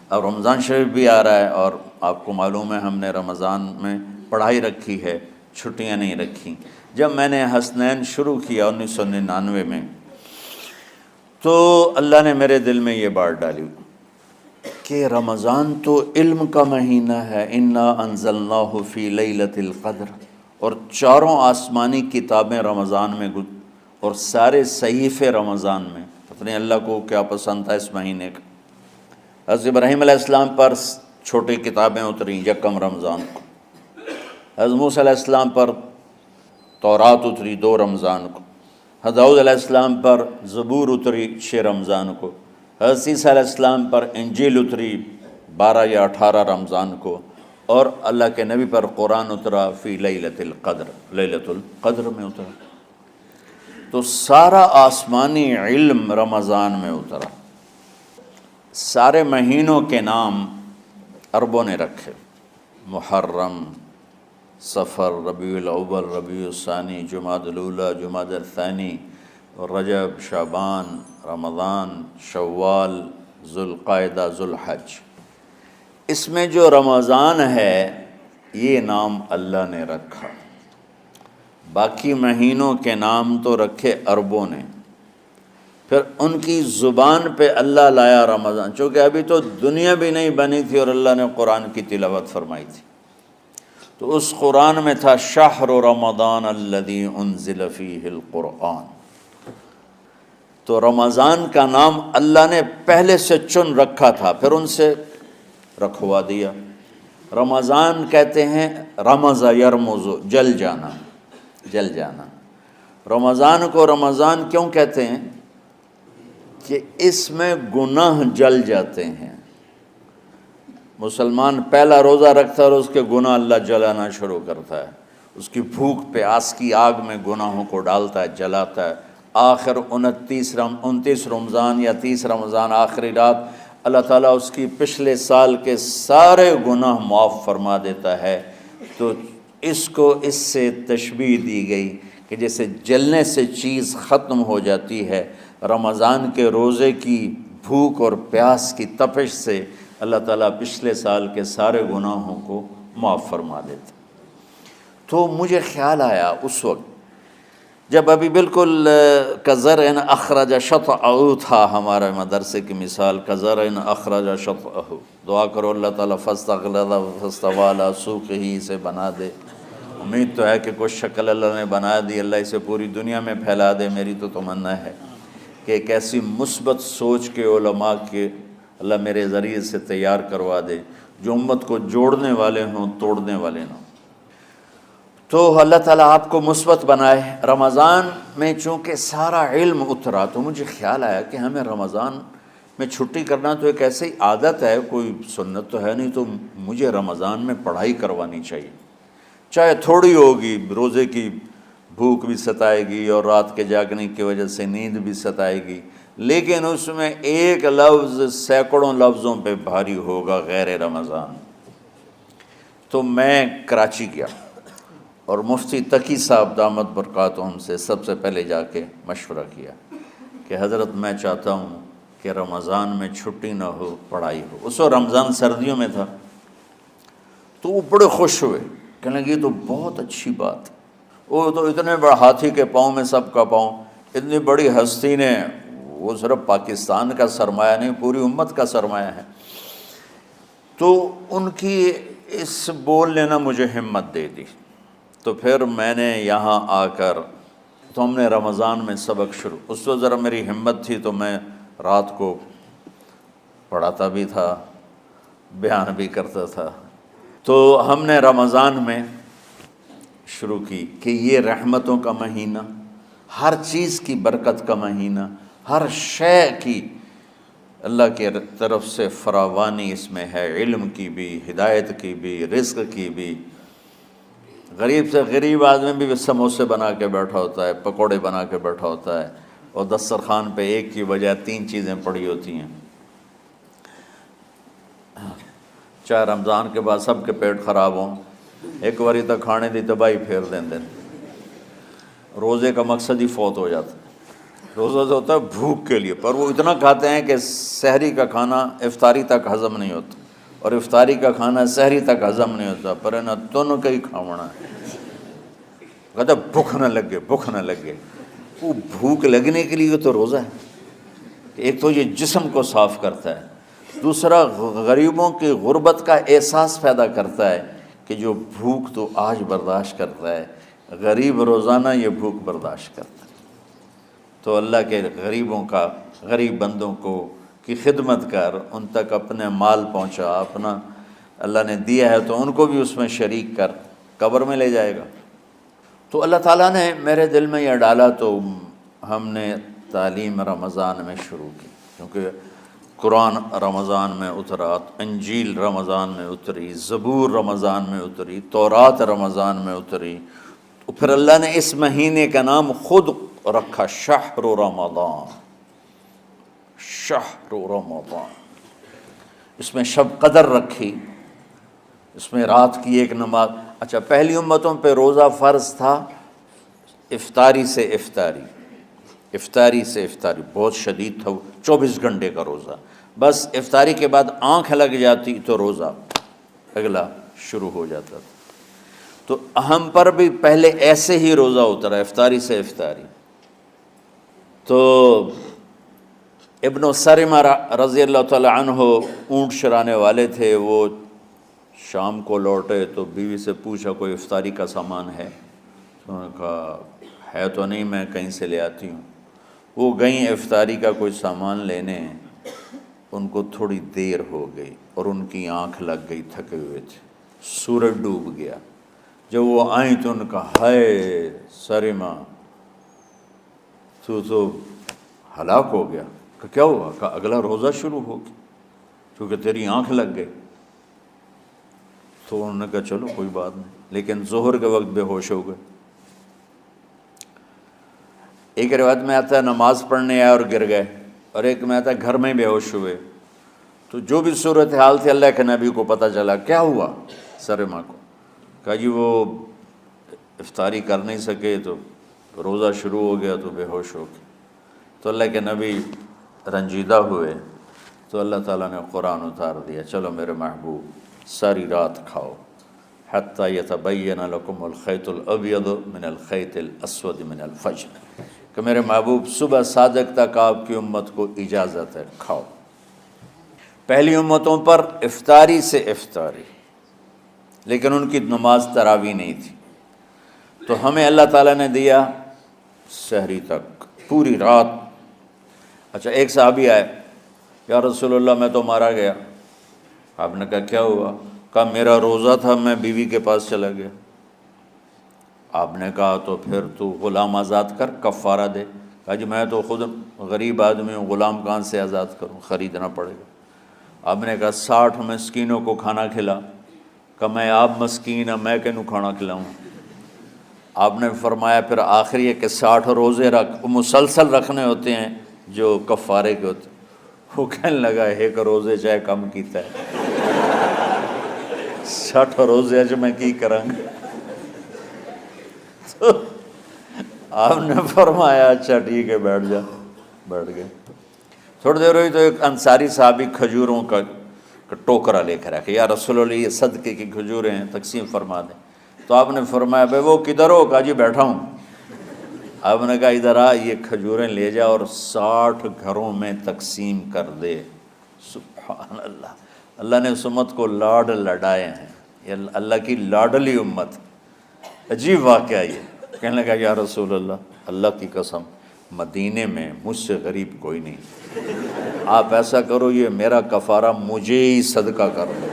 اب رمضان شریف بھی آ رہا ہے، اور آپ کو معلوم ہے ہم نے رمضان میں پڑھائی رکھی ہے، چھٹیاں نہیں رکھی۔ جب میں نے حسنین شروع کیا 1999 میں، تو اللہ نے میرے دل میں یہ بات ڈالی کہ رمضان تو علم کا مہینہ ہے، انا انزلناہ فی لیلۃ القدر، اور چاروں آسمانی کتابیں رمضان میں اور سارے صحیفے رمضان میں۔ اپنے اللہ کو کیا پسند تھا اس مہینے کا۔ حضرت ابراہیم علیہ السلام پر چھوٹی کتابیں اتریں یکم رمضان کو، حضرت موسیٰ علیہ السلام پر تورات اتری 2 رمضان کو، حضرت داؤد علیہ السلام پر زبور اتری 6 رمضان کو، حضرت عیسیٰ علیہ السلام پر انجیل اتری 12 یا 18 رمضان کو، اور اللہ کے نبی پر قرآن اترا فی لیلۃ القدر، لیلۃ القدر میں اترا۔ تو سارا آسمانی علم رمضان میں اترا۔ سارے مہینوں کے نام عربوں نے رکھے، محرم، صفر، ربیع الاول، ربیع الثانی، جمادی الاولیٰ، جمادی الثانی، رجب، شعبان، رمضان، شوال، ذوالقعدہ، ذوالحج۔ اس میں جو رمضان ہے یہ نام اللہ نے رکھا، باقی مہینوں کے نام تو رکھے عربوں نے۔ پھر ان کی زبان پہ اللہ لایا رمضان، چونکہ ابھی تو دنیا بھی نہیں بنی تھی اور اللہ نے قرآن کی تلاوت فرمائی تھی، تو اس قرآن میں تھا شہر رمضان الذی انزل فیہ القرآن۔ تو رمضان کا نام اللہ نے پہلے سے چن رکھا تھا، پھر ان سے رکھوا دیا۔ رمضان کہتے ہیں رمض یرمض، جل جانا، جل جانا۔ رمضان کو رمضان کیوں کہتے ہیں؟ کہ اس میں گناہ جل جاتے ہیں۔ مسلمان پہلا روزہ رکھتا ہے اور اس کے گناہ اللہ جلانا شروع کرتا ہے، اس کی بھوک پیاس کی آگ میں گناہوں کو ڈالتا ہے، جلاتا ہے۔ آخر 29 رمضان یا 30 رمضان آخری رات اللہ تعالیٰ اس کی پچھلے سال کے سارے گناہ معاف فرما دیتا ہے۔ تو اس کو اس سے تشبیہ دی گئی کہ جیسے جلنے سے چیز ختم ہو جاتی ہے، رمضان کے روزے کی بھوک اور پیاس کی تپش سے اللہ تعالیٰ پچھلے سال کے سارے گناہوں کو معاف فرما دیتا۔ تو مجھے خیال آیا اس وقت جب ابھی بالکل کزرع اخرج شطأہ تھا، ہمارے مدرسے کی مثال کزرع اخرج شطأہ، دعا کرو اللہ تعالیٰ فاستغلظ فاستوی علی سوقہ، اسے بنا دے۔ امید تو ہے کہ کچھ شکل اللہ نے بنا دی، اللہ اسے پوری دنیا میں پھیلا دے۔ میری تو تمنا ہے کہ ایک ایسی مثبت سوچ کے علماء کے اللہ میرے ذریعے سے تیار کروا دے جو امت کو جوڑنے والے ہوں، توڑنے والے نہ ہوں۔ تو اللہ تعالیٰ آپ کو مثبت بنائے۔ رمضان میں چونکہ سارا علم اترا تو مجھے خیال آیا کہ ہمیں رمضان میں چھٹی کرنا تو ایک ایسی عادت ہے، کوئی سنت تو ہے نہیں، تو مجھے رمضان میں پڑھائی کروانی چاہیے، چاہے تھوڑی ہوگی، روزے کی بھوک بھی ستائے گی اور رات کے جاگنے کی وجہ سے نیند بھی ستائے گی، لیکن اس میں ایک لفظ سینکڑوں لفظوں پہ بھاری ہوگا غیر رمضان۔ تو میں کراچی گیا اور مفتی تقی صاحب دامت برکاتہم سے سب سے پہلے جا کے مشورہ کیا کہ حضرت میں چاہتا ہوں کہ رمضان میں چھٹی نہ ہو، پڑھائی ہو۔ اس وقت رمضان سردیوں میں تھا، تو وہ بڑے خوش ہوئے، کہنے لگے یہ تو بہت اچھی بات ہے۔ وہ تو اتنے بڑے ہاتھی کے پاؤں میں سب کا پاؤں، اتنی بڑی ہستی نے، وہ صرف پاکستان کا سرمایہ نہیں پوری امت کا سرمایہ ہے۔ تو ان کی اس بولنے نے مجھے ہمت دے دی۔ تو پھر میں نے یہاں آ کر تو ہم نے رمضان میں سبق شروع، اس وقت ذرا میری ہمت تھی تو میں رات کو پڑھاتا بھی تھا، بیان بھی کرتا تھا۔ تو ہم نے رمضان میں شروع کی کہ یہ رحمتوں کا مہینہ، ہر چیز کی برکت کا مہینہ، ہر شے کی اللہ کی طرف سے فراوانی اس میں ہے، علم کی بھی، ہدایت کی بھی، رزق کی بھی۔ غریب سے غریب آدمی بھی سموسے بنا کے بیٹھا ہوتا ہے، پکوڑے بنا کے بیٹھا ہوتا ہے، اور دسترخوان پہ ایک کی بجائے 3 چیزیں پڑی ہوتی ہیں۔ چاہے رمضان کے بعد سب کے پیٹ خراب ہوں، ایک باری تو کھانے دی تباہی پھیر دیں، روزے کا مقصد ہی فوت ہو جاتا ہے۔ روزہ تو ہوتا ہے بھوک کے لیے، پر وہ اتنا کھاتے ہیں کہ سحری کا کھانا افطاری تک ہضم نہیں ہوتا، اور افطاری کا کھانا سحری تک ہضم نہیں ہوتا، پر ہے نا تن کا ہی کھاونا ہے۔ کہتا بھوک نہ لگے، بھوک نہ لگے۔ وہ بھوک لگنے کے لیے تو روزہ ہے۔ ایک تو یہ جسم کو صاف کرتا ہے، دوسرا غریبوں کی غربت کا احساس پیدا کرتا ہے کہ جو بھوک تو آج برداشت کرتا ہے، غریب روزانہ یہ بھوک برداشت کرتا ہے۔ تو اللہ کے غریب بندوں کی خدمت کر، ان تک اپنے مال پہنچا، اپنا اللہ نے دیا ہے تو ان کو بھی اس میں شریک کر، قبر میں لے جائے گا۔ تو اللہ تعالیٰ نے میرے دل میں یہ ڈالا، تو ہم نے تعلیم رمضان میں شروع کی، کیونکہ قرآن رمضان میں اترا، انجیل رمضان میں اتری، زبور رمضان میں اتری، تورات رمضان میں اتری۔ تو پھر اللہ نے اس مہینے کا نام خود رکھا شہر رمضان، شہر رمضان۔ اس میں شب قدر رکھی، اس میں رات کی ایک نماز۔ اچھا، پہلی امتوں پہ روزہ فرض تھا افطاری سے افطاری، افطاری سے افطاری، بہت شدید تھا، 24 گھنٹے کا روزہ۔ بس افطاری کے بعد آنکھ لگ جاتی تو روزہ اگلا شروع ہو جاتا تھا۔ تو ہم پر بھی پہلے ایسے ہی روزہ اترا، افطاری سے افطاری۔ تو ابن سرمہ رضی اللہ تعالی عنہ اونٹ چرانے والے تھے، وہ شام کو لوٹے تو بیوی سے پوچھا کوئی افطاری کا سامان ہے؟ تو انہوں نے کہا ہے تو نہیں، میں کہیں سے لے آتی ہوں۔ وہ گئیں افطاری کا کوئی سامان لینے، ان کو تھوڑی دیر ہو گئی اور ان کی آنکھ لگ گئی، تھکے ہوئے تھے، سورج ڈوب گیا۔ جب وہ آئیں تو ان کا ہائے سرمہ تو ہلاک ہو گیا۔ کہ کیا ہوا؟ کہ اگلا روزہ شروع ہو گیا کیونکہ تیری آنکھ لگ گئی۔ تو انہوں نے کہا چلو کوئی بات نہیں، لیکن ظہر کے وقت بے ہوش ہو گئے۔ ایک روایت میں آتا ہے نماز پڑھنے آئے اور گر گئے، اور ایک میں آتا ہے گھر میں بے ہوش ہوئے۔ تو جو بھی صورتحال تھی اللہ کے نبی کو پتہ چلا۔ کیا ہوا سرمہ کو؟ کہا جی وہ افطاری کر نہیں سکے تو روزہ شروع ہو گیا تو بے ہوش ہو گئے۔ تو اللہ کے نبی رنجیدہ ہوئے، تو اللہ تعالیٰ نے قرآن اتار دیا، چلو میرے محبوب ساری رات کھاؤ، حتیٰ یتبین لکم الخیط الابیض من الخیط الاسود من الفجر، کہ میرے محبوب صبح صادق تک آپ کی امت کو اجازت ہے، کھاؤ۔ پہلی امتوں پر افطاری سے افطاری، لیکن ان کی نماز تراویح نہیں تھی۔ تو ہمیں اللہ تعالیٰ نے دیا سحری تک، پوری رات۔ اچھا، ایک صحابی آئے، یا رسول اللہ میں تو مارا گیا۔ آپ نے کہا کیا ہوا؟ کہا میرا روزہ تھا، میں بیوی کے پاس چلا گیا۔ آپ نے کہا تو پھر تو غلام آزاد کر، کفارہ دے۔ کہا جی میں تو خود غریب آدمی ہوں، غلام کہاں سے آزاد کروں، خریدنا پڑے گا۔ آپ نے کہا 60 مسکینوں کو کھانا کھلا۔ کہ میں آپ مسکین ہیں، میں کینوں کھانا کھلاؤں؟ آپ نے فرمایا پھر آخر یہ کہ 60 روزے رکھ، مسلسل رکھنے ہوتے ہیں جو کفارے کے ہوتے ہیں۔ وہ کہنے لگا ایک روزے چاہے کم کیتا ہے، 60 روزے اج میں کی کراں گا؟ تو آپ نے فرمایا اچھا ٹھیک ہے بیٹھ جا۔ بیٹھ گئے۔ تھوڑی دیر ہوئی تو ایک انصاری صحابی کھجوروں کا ٹوکرا لے کر آئے، یا رسول اللہ یہ صدقے کی کھجوریں ہیں، تقسیم فرما دیں۔ تو آپ نے فرمایا بھائی وہ کدھر ہو؟ کہا جی بیٹھا ہوں۔ آپ نے کہا ادھر آ، یہ کھجوریں لے جا اور 60 گھروں میں تقسیم کر دے۔ سبحان اللہ، اللہ نے اس امت کو لاڈ لڈائے ہیں، یہ اللہ کی لاڈلی امت۔ عجیب واقعہ یہ، کہنے لگا یا رسول اللہ، اللہ کی قسم مدینے میں مجھ سے غریب کوئی نہیں، آپ ایسا کرو یہ میرا کفارہ مجھے ہی صدقہ کر دو۔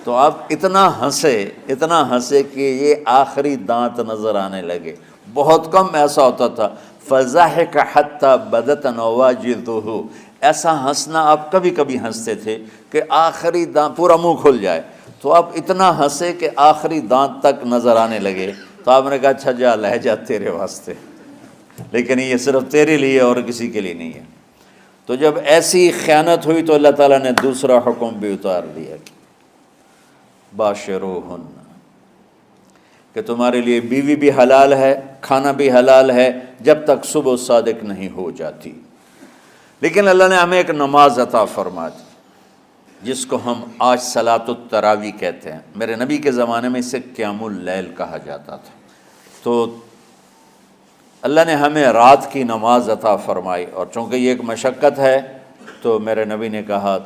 تو آپ اتنا ہنسے کہ یہ آخری دانت نظر آنے لگے۔ بہت کم ایسا ہوتا تھا، فَضَحِكَ حَتَّى بَدَتْ نَوَاجِذُهُ، ایسا ہنسنا آپ کبھی کبھی ہنستے تھے کہ آخری دانت پورا منہ کھل جائے۔ تو آپ اتنا ہنسے کہ آخری دانت تک نظر آنے لگے۔ تو آپ نے کہا اچھا جا لے جا تیرے واسطے، لیکن یہ صرف تیرے لیے اور کسی کے لیے نہیں ہے۔ تو جب ایسی خیانت ہوئی تو اللہ تعالیٰ نے دوسرا حکم بھی اتار دیا، باشروہن، کہ تمہارے لیے بیوی بھی حلال ہے، کھانا بھی حلال ہے جب تک صبح صادق نہیں ہو جاتی۔ لیکن اللہ نے ہمیں ایک نماز عطا فرما دی جس کو ہم آج صلاۃ التراویح کہتے ہیں۔ میرے نبی کے زمانے میں اسے قیام اللیل کہا جاتا تھا۔ تو اللہ نے ہمیں رات کی نماز عطا فرمائی، اور چونکہ یہ ایک مشقت ہے تو میرے نبی نے کہا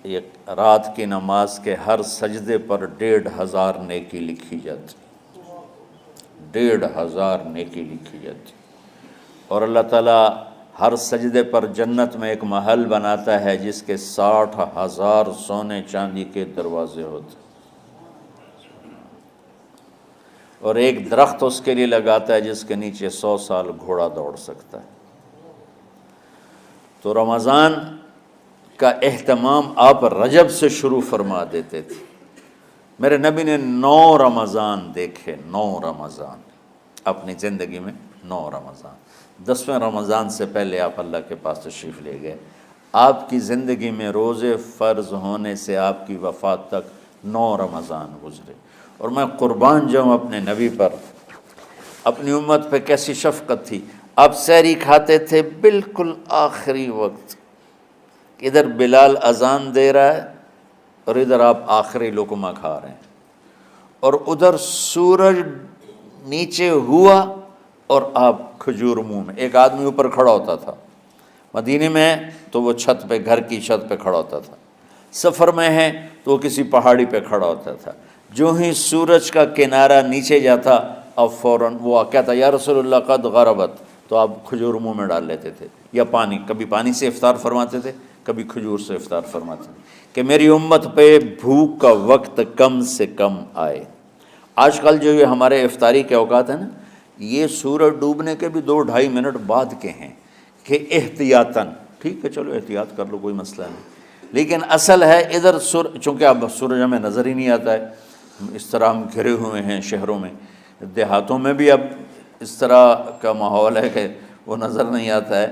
یہ رات کی نماز کے ہر سجدے پر 1500 نیکی لکھی جاتی، 1500 نیکی لکھی جاتی۔ اور اللہ تعالیٰ ہر سجدے پر جنت میں ایک محل بناتا ہے جس کے 60,000 سونے چاندی کے دروازے ہوتے ہیں، اور ایک درخت اس کے لیے لگاتا ہے جس کے نیچے 100 سال گھوڑا دوڑ سکتا ہے۔ تو رمضان کا اہتمام آپ رجب سے شروع فرما دیتے تھے۔ میرے نبی نے 9 رمضان دیکھے، 9 رمضان اپنی زندگی میں، 9 رمضان۔ 10ویں رمضان سے پہلے آپ اللہ کے پاس تشریف لے گئے۔ آپ کی زندگی میں روزے فرض ہونے سے آپ کی وفات تک 9 رمضان گزرے، اور میں قربان جاؤں اپنے نبی پر، اپنی امت پہ کیسی شفقت تھی۔ آپ سحری کھاتے تھے بالکل آخری وقت، ادھر بلال اذان دے رہا ہے اور ادھر آپ آخری لقمہ کھا رہے ہیں، اور ادھر سورج نیچے ہوا اور آپ کھجور منہ میں۔ ایک آدمی اوپر کھڑا ہوتا تھا مدینے میں تو وہ چھت پہ، گھر کی چھت پہ کھڑا ہوتا تھا، سفر میں ہے تو وہ کسی پہاڑی پہ کھڑا ہوتا تھا۔ جو ہی سورج کا کنارہ نیچے جاتا اب فوراً وہ کہتا یا رسول اللہ قد غربت، تو آپ کھجور منہ میں ڈال لیتے تھے، یا پانی، کبھی پانی سے افطار فرماتے تھے، کبھی کھجور سے افطار فرماتے تھے، کہ میری امت پہ بھوک کا وقت کم سے کم آئے۔ آج کل جو یہ ہمارے افطاری کے اوقات ہیں نا، یہ سورج ڈوبنے کے بھی 2-2.5 منٹ بعد کے ہیں کہ احتیاطاً، ٹھیک ہے چلو احتیاط کر لو کوئی مسئلہ نہیں، لیکن اصل ہے ادھر چونکہ اب سورج ہمیں نظر ہی نہیں آتا ہے، اس طرح ہم گھرے ہوئے ہیں شہروں میں، دیہاتوں میں بھی اب اس طرح کا ماحول ہے کہ وہ نظر نہیں آتا ہے،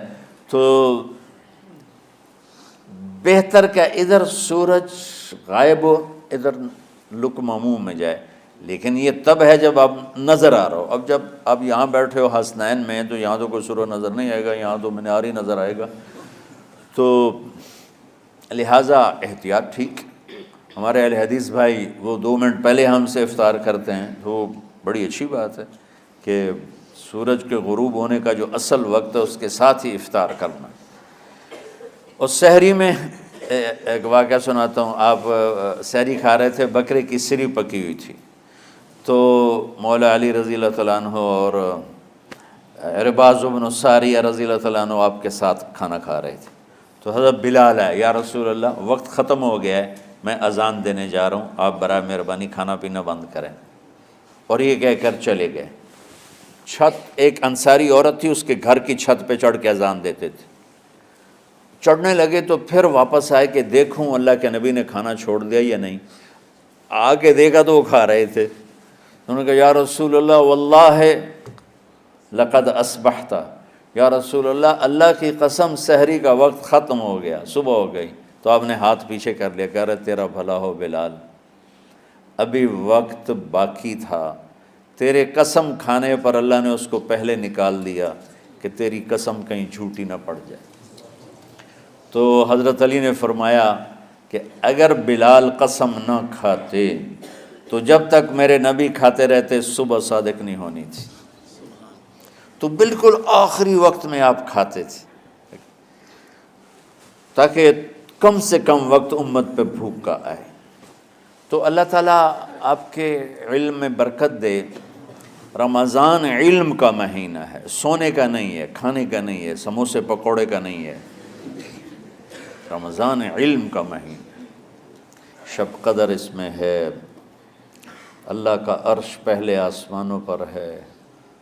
تو بہتر کہ ادھر سورج غائب ہو ادھر لقمہ منہ میں جائے۔ لیکن یہ تب ہے جب آپ نظر آ رہا ہو۔ اب جب آپ یہاں بیٹھے ہو حسنین میں تو یہاں تو کوئی سورج نظر نہیں آئے گا، یہاں تو مینار ہی نظر آئے گا، تو لہٰذا احتیاط ٹھیک۔ ہمارے اہل حدیث بھائی وہ 2 منٹ پہلے ہم سے افطار کرتے ہیں، تو بڑی اچھی بات ہے کہ سورج کے غروب ہونے کا جو اصل وقت ہے اس کے ساتھ ہی افطار کرنا۔ اور سحری میں ایک واقعہ سناتا ہوں، آپ سحری کھا رہے تھے، بکرے کی سری پکی ہوئی تھی، تو مولا علی رضی اللہ تعالیٰ عنہ اور عرباض بن ساریہ رضی اللہ تعالیٰ عنہ آپ کے ساتھ کھانا کھا رہے تھے، تو حضرت بلال ہے، یا رسول اللہ وقت ختم ہو گیا ہے، میں اذان دینے جا رہا ہوں، آپ برائے مہربانی کھانا پینا بند کریں۔ اور یہ کہہ کر چلے گئے۔ چھت، ایک انصاری عورت تھی، اس کے گھر کی چھت پہ چڑھ کے اذان دیتے تھے، چڑھنے لگے تو پھر واپس آئے کہ دیکھوں اللہ کے نبی نے کھانا چھوڑ دیا یا نہیں، آگے دیکھا تو وہ کھا رہے تھے۔ انہوں نے کہا یا رسول اللہ واللہ لقد اصبحت، یا رسول اللہ اللہ کی قسم سحری کا وقت ختم ہو گیا، صبح ہو گئی۔ تو آپ نے ہاتھ پیچھے کر لیا، کہہ رہے تیرا بھلا ہو بلال، ابھی وقت باقی تھا، تیرے قسم کھانے پر اللہ نے اس کو پہلے نکال دیا کہ تیری قسم کہیں جھوٹی نہ پڑ جائے۔ تو حضرت علی نے فرمایا کہ اگر بلال قسم نہ کھاتے تو جب تک میرے نبی کھاتے رہتے صبح صادق نہیں ہونی تھی، تو بالکل آخری وقت میں آپ کھاتے تھے تاکہ کم سے کم وقت امت پہ بھوک کا آئے۔ تو اللہ تعالیٰ آپ کے علم میں برکت دے۔ رمضان علم کا مہینہ ہے، سونے کا نہیں ہے، کھانے کا نہیں ہے، سموسے پکوڑے کا نہیں ہے، رمضان علم کا مہینہ ہے۔ شب قدر اس میں ہے، اللہ کا عرش پہلے آسمانوں پر ہے،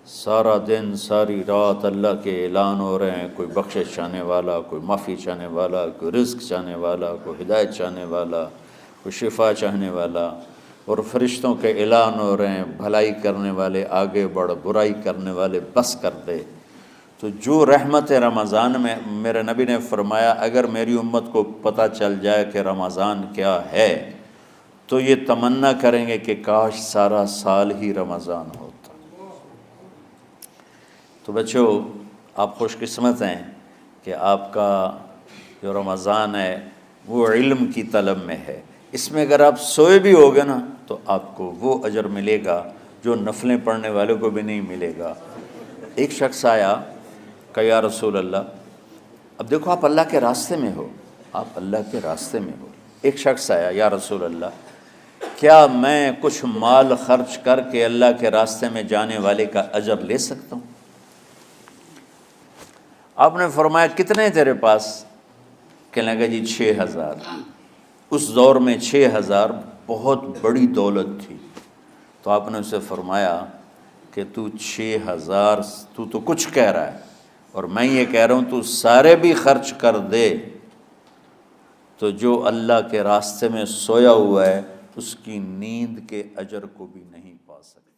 سارا دن ساری رات اللہ کے اعلان ہو رہے ہیں، کوئی بخشش چاہنے والا، کوئی معافی چاہنے والا، کوئی رزق چاہنے والا، کوئی ہدایت چاہنے والا، کوئی شفا چاہنے والا، اور فرشتوں کے اعلان ہو رہے ہیں، بھلائی کرنے والے آگے بڑھ، برائی کرنے والے بس کر دے۔ تو جو رحمت رمضان میں، میرے نبی نے فرمایا اگر میری امت کو پتہ چل جائے کہ رمضان کیا ہے تو یہ تمنا کریں گے کہ کاش سارا سال ہی رمضان ہوتا۔ تو بچوں، آپ خوش قسمت ہیں کہ آپ کا جو رمضان ہے وہ علم کی طلب میں ہے۔ اس میں اگر آپ سوئے بھی ہوگے نا تو آپ کو وہ اجر ملے گا جو نفلیں پڑھنے والوں کو بھی نہیں ملے گا۔ ایک شخص آیا کہ یا رسول اللہ، اب دیکھو آپ اللہ کے راستے میں ہو، آپ اللہ کے راستے میں ہو۔ ایک شخص آیا، یا رسول اللہ، کیا میں کچھ مال خرچ کر کے اللہ کے راستے میں جانے والے کا اجر لے سکتا ہوں؟ آپ نے فرمایا کتنے تیرے پاس؟ کہنے لگا جی 6000۔ اس دور میں 6000 بہت بڑی دولت تھی۔ تو آپ نے اسے فرمایا کہ تو 6000 تو کچھ کہہ رہا ہے، اور میں یہ کہہ رہا ہوں تو سارے بھی خرچ کر دے تو جو اللہ کے راستے میں سویا ہوا ہے اس کی نیند کے اجر کو بھی نہیں پا سکتا۔